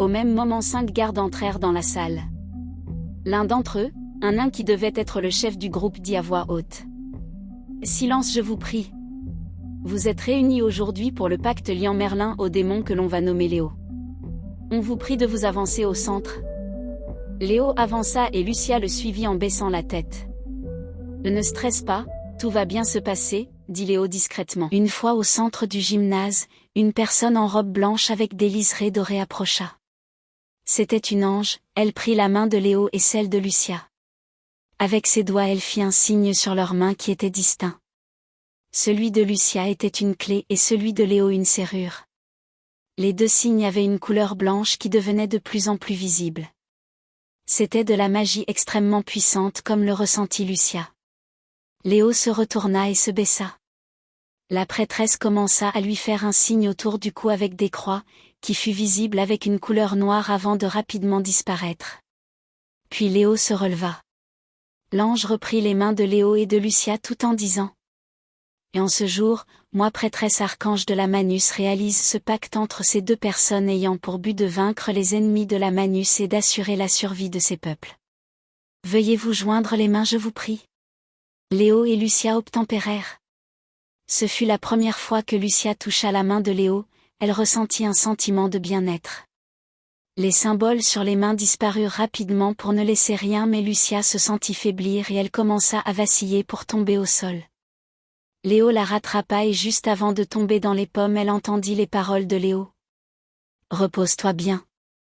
Au même moment 5 gardes entrèrent dans la salle. L'un d'entre eux, un nain qui devait être le chef du groupe, dit à voix haute. « Silence, je vous prie. Vous êtes réunis aujourd'hui pour le pacte liant Merlin au démon que l'on va nommer Léo. On vous prie de vous avancer au centre. » Léo avança et Lucia le suivit en baissant la tête. « Ne stresse pas, tout va bien se passer, » dit Léo discrètement. Une fois au centre du gymnase, une personne en robe blanche avec des liserés dorés approcha. C'était une ange, elle prit la main de Léo et celle de Lucia. Avec ses doigts elle fit un signe sur leurs mains qui était distinct. Celui de Lucia était une clé et celui de Léo une serrure. Les deux signes avaient une couleur blanche qui devenait de plus en plus visible. C'était de la magie extrêmement puissante comme le ressentit Lucia. Léo se retourna et se baissa. La prêtresse commença à lui faire un signe autour du cou avec des croix, qui fut visible avec une couleur noire avant de rapidement disparaître. Puis Léo se releva. L'ange reprit les mains de Léo et de Lucia tout en disant « Et en ce jour, moi prêtresse archange de la Manus réalise ce pacte entre ces deux personnes ayant pour but de vaincre les ennemis de la Manus et d'assurer la survie de ces peuples. Veuillez vous joindre les mains, je vous prie. » Léo et Lucia obtempérèrent. Ce fut la première fois que Lucia toucha la main de Léo, elle ressentit un sentiment de bien-être. Les symboles sur les mains disparurent rapidement pour ne laisser rien, mais Lucia se sentit faiblir et elle commença à vaciller pour tomber au sol. Léo la rattrapa et juste avant de tomber dans les pommes elle entendit les paroles de Léo. « Repose-toi bien.